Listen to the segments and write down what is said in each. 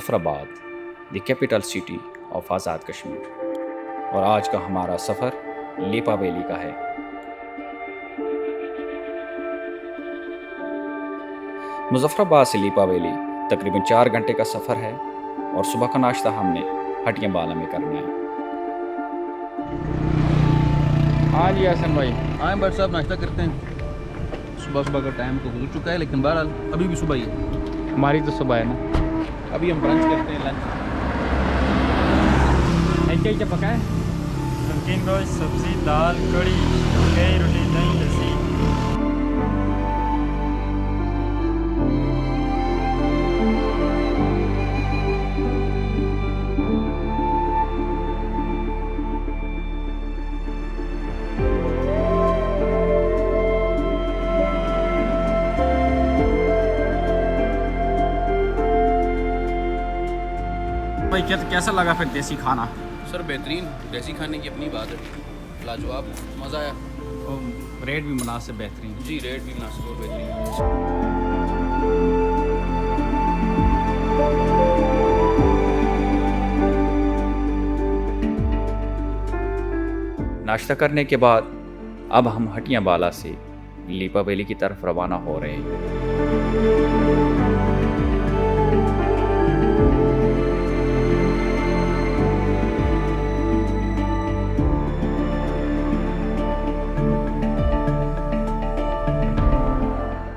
Muzaffarabad, the capital city of Azad Kashmir. और आज का हमारा सफ़र लिपा वैली का है। मुजफ्फराबाद से लिपा वैली तकरीबन 4 घंटे का सफ़र है और सुबह का नाश्ता हमने हटिया बाला में करना है। हाँ जी हसन भाई, हाँ बट साहब नाश्ता करते हैं। सुबह सुबह का टाइम तो गुजर चुका है, लेकिन बहरहाल अभी भी सुबह ही है। हमारी तो सुबह है ना। अभी हम ब्रंच करते हैं, लंच। क्या पका है? नमकीन गोश्त, सब्जी, दाल, कड़ी, मकई रोटी, दही, लस्सी। भाई कैसा लगा फिर देसी खाना? सर बेहतरीन, देसी खाने की अपनी बात है, लाजवाब, मज़ा आया। और रेट भी मुनासिब बेहतरीन। जी रेट भी मुनासिब और बेहतरीन। नाश्ता करने के बाद अब हम हटिया बाला से लिपा वैली की तरफ रवाना हो रहे हैं।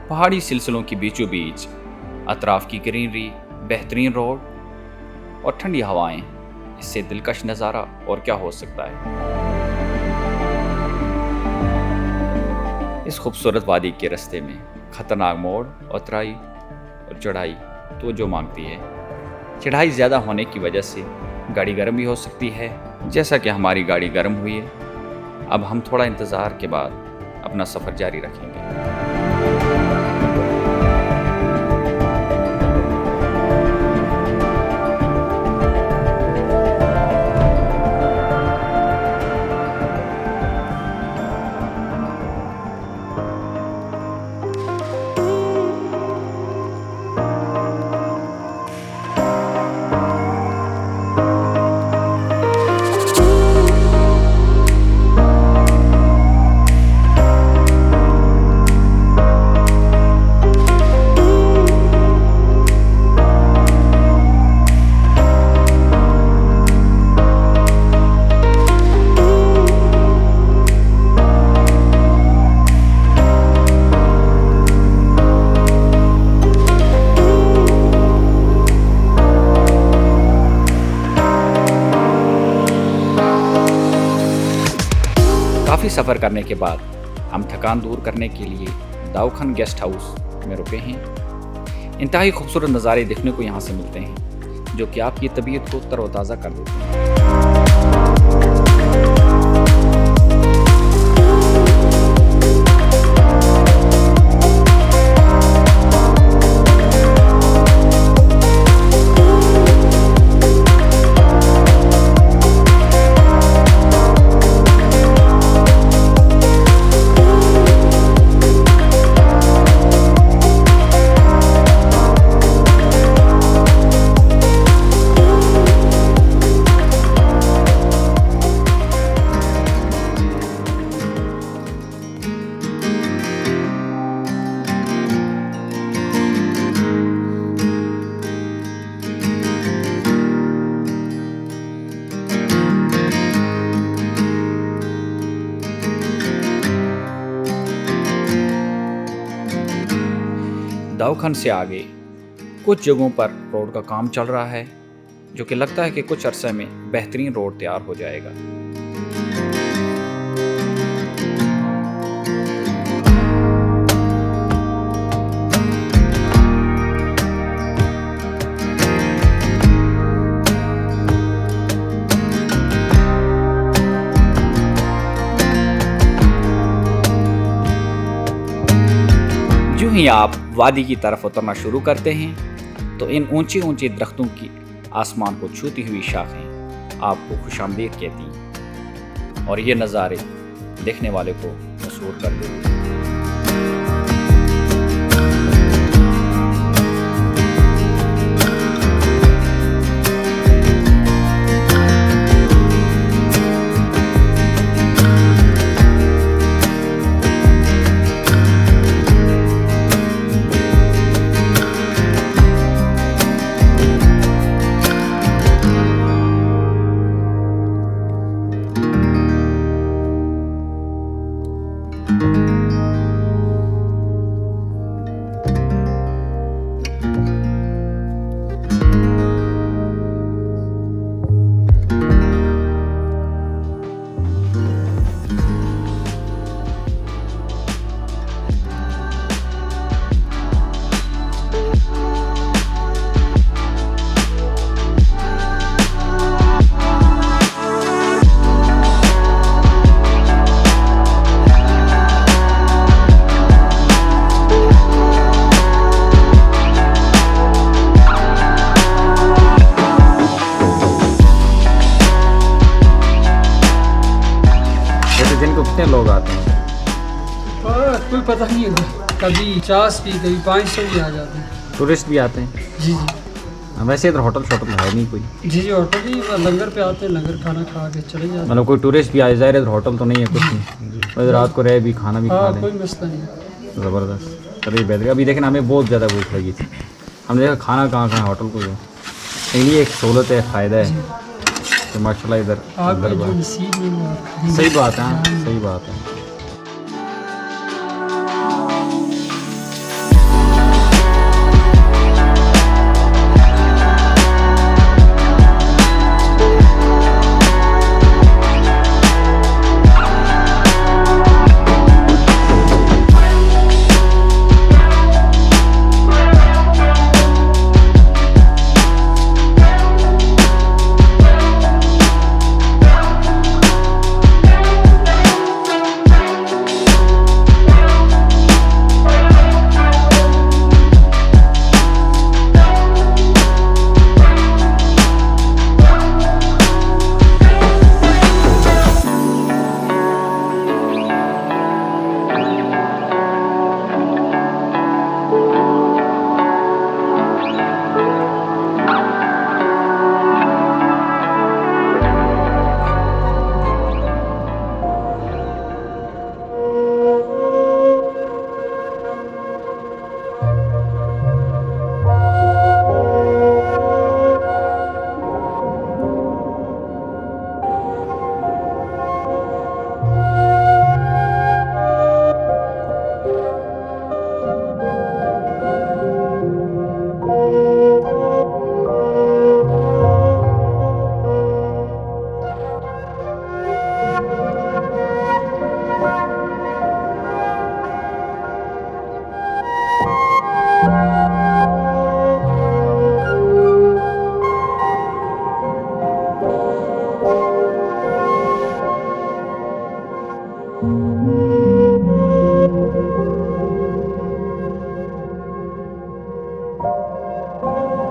पहाड़ी सिलसिलों के बीचों बीच अतराफ की ग्रीनरी, बेहतरीन रोड और ठंडी हवाएं, इससे दिलकश नज़ारा और क्या हो सकता है। इस खूबसूरत वादी के रास्ते में खतरनाक मोड़, उतराई और चढ़ाई तो जो मांगती है। चढ़ाई ज़्यादा होने की वजह से गाड़ी गर्म भी हो सकती है, जैसा कि हमारी गाड़ी गर्म हुई है। अब हम थोड़ा इंतज़ार के बाद अपना सफ़र जारी रखेंगे। काफ़ी सफ़र करने के बाद हम थकान दूर करने के लिए दाऊखान गेस्ट हाउस में रुके हैं। इंतहाई खूबसूरत नज़ारे देखने को यहाँ से मिलते हैं, जो कि आपकी तबीयत को तरोताज़ा कर देते हैं। दाऊखान से आगे कुछ जगहों पर रोड का काम चल रहा है, जो कि लगता है कि कुछ अरसे में बेहतरीन रोड तैयार हो जाएगा। यूं ही आप वादी की तरफ उतरना शुरू करते हैं तो इन ऊंचे ऊंचे दरख्तों की आसमान को छूती हुई शाखें आपको खुशामदीद कहती हैं और ये नज़ारे देखने वाले को मसरूर कर देते हैं। कोई पता नहीं होगा, कभी 50 भी कभी 500 भी आ जाते हैं। टूरिस्ट भी आते हैं? जी जी वैसे इधर होटल शोटल है नहीं कोई? जी जी, होटल ही लंगर पे आते हैं, लंगर खाना खा के चले जाते हैं। मतलब कोई टूरिस्ट भी आ जाए इधर, होटल तो नहीं है कुछ नहीं, बस रात को रहे भी, खाना भी खा हाँ, लें। कोई मसला नहीं। ज़बरदस्त, चलिए बेहतर। अभी देखना हमें बहुत ज़्यादा भूख लगी थी, हमने देखा खाना कहाँ कहाँ होटल को, इसलिए एक सहूलत है, फ़ायदा है तो माशाल्लाह इधर आपका इधर जो बात। नसीब में वो आप- सही बात है, हाँ, सही बात है।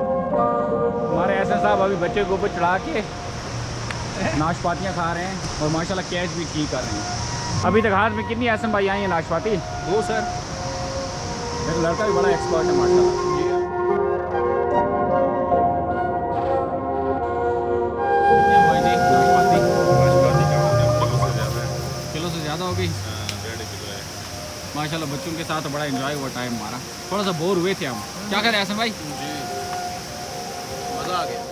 हमारे एहसन साहब अभी बच्चे के ऊपर चढ़ा के नाशपातियाँ खा रहे हैं और माशाल्लाह कैच भी ठीक कर रहे हैं। अभी तक हाथ में कितनी एहसन भाई आई हैं नाशपाती? 2 सर। मेरा लड़का भी बड़ा एक्सपर्ट है माशाल्लाह। कितने हुए जी नाशपाती? किलो से ज़्यादा हो गई? 1.5 किलो है माशाल्लाह बच्चों के साथ बड़ा एंजॉय हुआ टाइम हमारा। थोड़ा सा बोर हुए थे हम। क्या करें एहसन भाई? जी, मज़ा आ गया।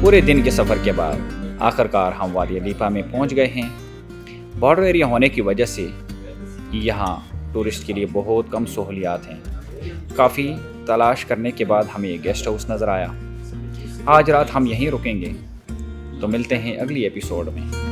पूरे दिन के सफ़र के बाद आखिरकार हम वादी अलीपा में पहुंच गए हैं। बॉर्डर एरिया होने की वजह से यहाँ टूरिस्ट के लिए बहुत कम सहूलियात हैं। काफ़ी तलाश करने के बाद हमें एक गेस्ट हाउस नज़र आया। आज रात हम यहीं रुकेंगे, तो मिलते हैं अगली एपिसोड में।